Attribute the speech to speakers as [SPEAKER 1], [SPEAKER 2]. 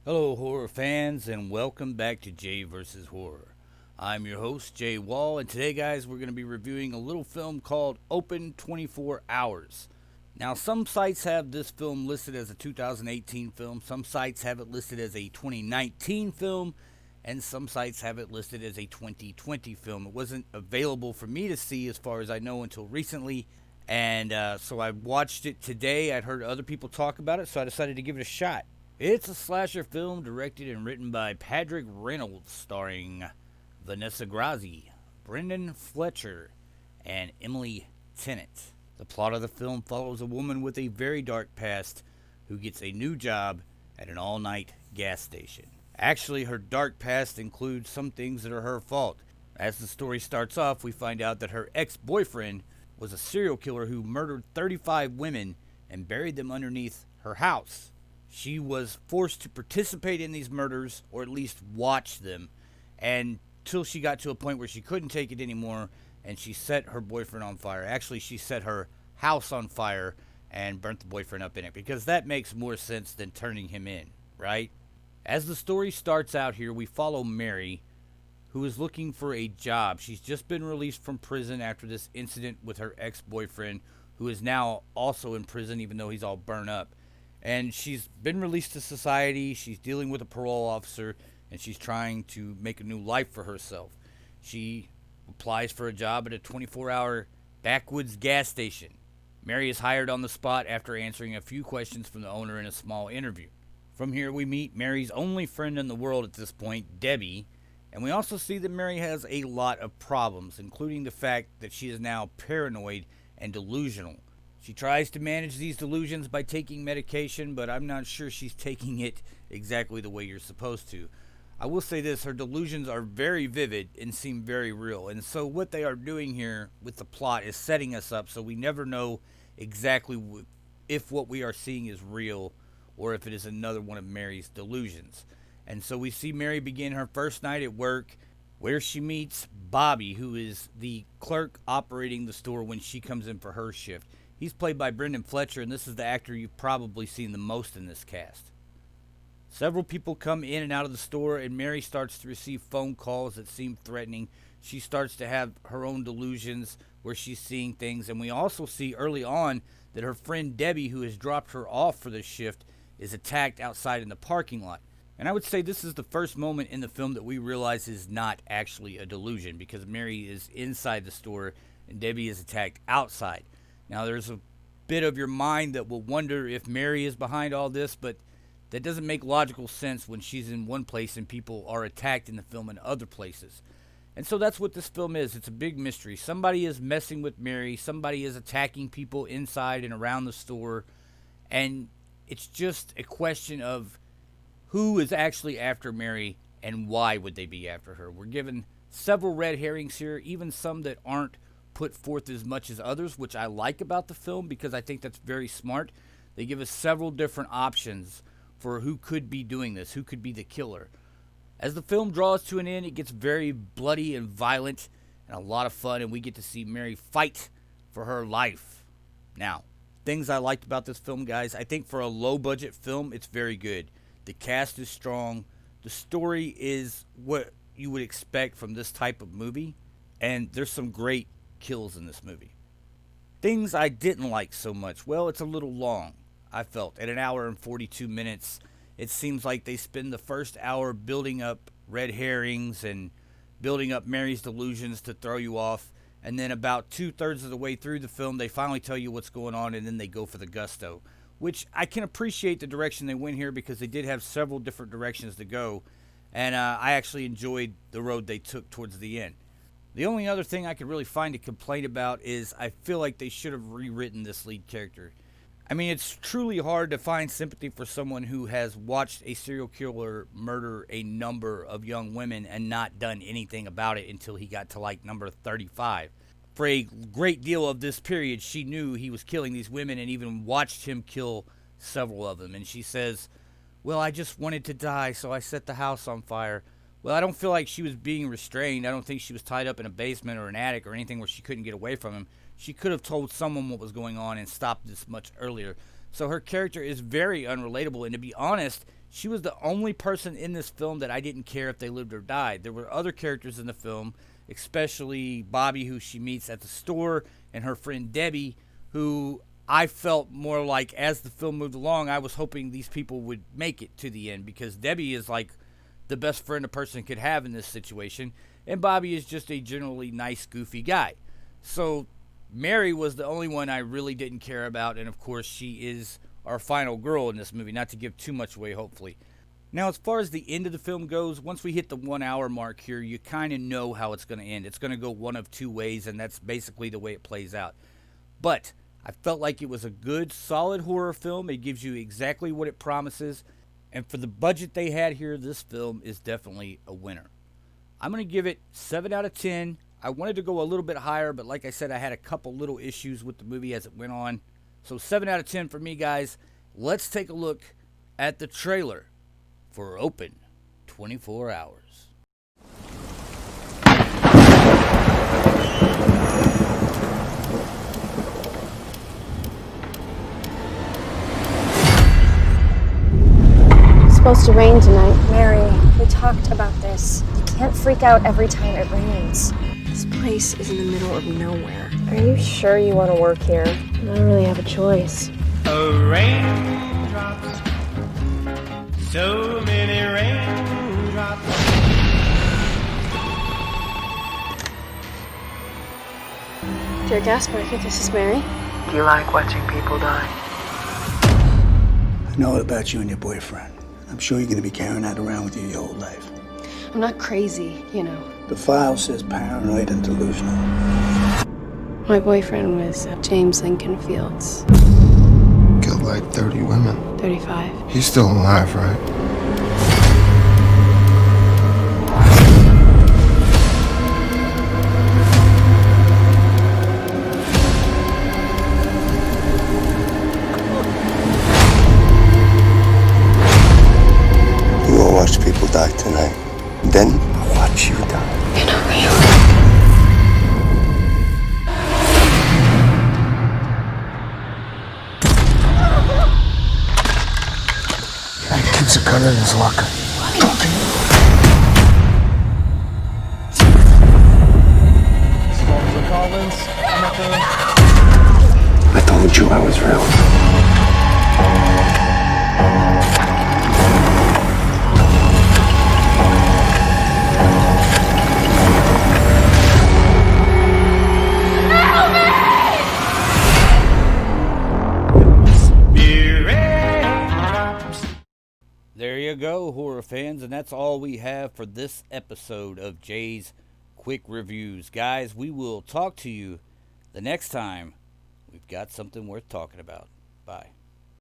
[SPEAKER 1] Hello, horror fans, and welcome back to Jay vs. Horror. I'm your host, Jay Wall, and today, guys, we're going to be reviewing a little film called Open 24 Hours. Now, some sites have this film listed as a 2018 film, some sites have it listed as a 2019 film, and some sites have it listed as a 2020 film. It wasn't available for me to see, as far as I know, until recently, and so I watched it today. I'd heard other people talk about it, so I decided to give it a shot. It's a slasher film directed and written by Patrick Reynolds, starring Vanessa Grazi, Brendan Fletcher, and Emily Tennant. The plot of the film follows a woman with a very dark past who gets a new job at an all-night gas station. Actually, her dark past includes some things that are her fault. As the story starts off, we find out that her ex-boyfriend was a serial killer who murdered 35 women and buried them underneath her house. She was forced to participate in these murders, or at least watch them, until she got to a point where she couldn't take it anymore, and she set her boyfriend on fire. Actually, she set her house on fire and burnt the boyfriend up in it, because that makes more sense than turning him in, right? As the story starts out here, we follow Mary, who is looking for a job. She's just been released from prison after this incident with her ex-boyfriend, who is now also in prison, even though he's all burned up. And she's been released to society. She's dealing with a parole officer, and she's trying to make a new life for herself. She applies for a job at a 24-hour backwoods gas station. Mary is hired on the spot after answering a few questions from the owner in a small interview. From here, we meet Mary's only friend in the world at this point, Debbie, and we also see that Mary has a lot of problems, including the fact that she is now paranoid and delusional. She tries to manage these delusions by taking medication, but I'm not sure she's taking it exactly the way you're supposed to. I will say this, her delusions are very vivid and seem very real. And so what they are doing here with the plot is setting us up so we never know exactly if what we are seeing is real or if it is another one of Mary's delusions. And so we see Mary begin her first night at work, where she meets Bobby, who is the clerk operating the store when she comes in for her shift. He's played by Brendan Fletcher, and this is the actor you've probably seen the most in this cast. Several people come in and out of the store, and Mary starts to receive phone calls that seem threatening. She starts to have her own delusions where she's seeing things, and we also see early on that her friend Debbie, who has dropped her off for this shift, is attacked outside in the parking lot. And I would say this is the first moment in the film that we realize is not actually a delusion, because Mary is inside the store and Debbie is attacked outside. Now, there's a bit of your mind that will wonder if Mary is behind all this, but that doesn't make logical sense when she's in one place and people are attacked in the film in other places. And so that's what this film is. It's a big mystery. Somebody is messing with Mary. Somebody is attacking people inside and around the store. And it's just a question of who is actually after Mary and why would they be after her. We're given several red herrings here, even some that aren't put forth as much as others, which I like about the film because I think that's very smart. They give us several different options for who could be doing this, who could be the killer. As the film draws to an end, it gets very bloody and violent and a lot of fun, and we get to see Mary fight for her life. Now, things I liked about this film, guys, I think for a low-budget film, it's very good. The cast is strong. The story is what you would expect from this type of movie, and there's some great kills in this movie. Things I didn't like so much. Well, it's a little long, I felt. At 1 hour and 42 minutes, it seems like they spend the first hour building up red herrings and building up Mary's delusions to throw you off. And then about 2/3 of the way through the film, they finally tell you what's going on, and then they go for the gusto. Which I can appreciate the direction they went here because they did have several different directions to go. And I actually enjoyed the road they took towards the end. The only other thing I could really find to complain about is I feel like they should have rewritten this lead character. I mean, it's truly hard to find sympathy for someone who has watched a serial killer murder a number of young women and not done anything about it until he got to like number 35. For a great deal of this period, she knew he was killing these women and even watched him kill several of them. And she says, well, I just wanted to die, so I set the house on fire. Well, I don't feel like she was being restrained. I don't think she was tied up in a basement or an attic or anything where she couldn't get away from him. She could have told someone what was going on and stopped this much earlier. So her character is very unrelatable, and to be honest, she was the only person in this film that I didn't care if they lived or died. There were other characters in the film, especially Bobby, who she meets at the store, and her friend Debbie, who I felt more like as the film moved along, I was hoping these people would make it to the end, because Debbie is like the best friend a person could have in this situation, and Bobby is just a generally nice, goofy guy. So Mary was the only one I really didn't care about, and of course she is our final girl in this movie, not to give too much away, hopefully. Now, as far as the end of the film goes, once we hit the 1 hour mark here, you kind of know how it's going to end. It's going to go one of two ways, and that's basically the way it plays out. But I felt like it was a good, solid horror film. It gives you exactly what it promises. And for the budget they had here, this film is definitely a winner. I'm going to give it 7 out of 10. I wanted to go a little bit higher, but like I said, I had a couple little issues with the movie as it went on. So 7 out of 10 for me, guys. Let's take a look at the trailer for Open 24 Hours.
[SPEAKER 2] It's supposed to rain tonight. Mary, we talked about this. You can't freak out every time it rains.
[SPEAKER 3] This place is in the middle of nowhere.
[SPEAKER 2] Are you sure you want to work here? I don't really have a choice.
[SPEAKER 4] Raindrops, so many raindrops.
[SPEAKER 2] Dear Gaspar, this is Mary.
[SPEAKER 3] Do you like watching people die?
[SPEAKER 5] I know about you and your boyfriend. I'm sure you're going to be carrying that around with you your whole life.
[SPEAKER 2] I'm not crazy, you know.
[SPEAKER 5] The file says paranoid and delusional.
[SPEAKER 2] My boyfriend was James Lincoln Fields.
[SPEAKER 6] Killed like 30 women.
[SPEAKER 2] 35.
[SPEAKER 6] He's still alive, right?
[SPEAKER 5] You will watch people die tonight. Then I'll watch you die.
[SPEAKER 2] You're not real.
[SPEAKER 6] That kid's a gun in his locker.
[SPEAKER 5] I told you I was real.
[SPEAKER 1] There you go, horror fans, and that's all we have for this episode of Jay's Quick Reviews. Guys, we will talk to you the next time we've got something worth talking about. Bye.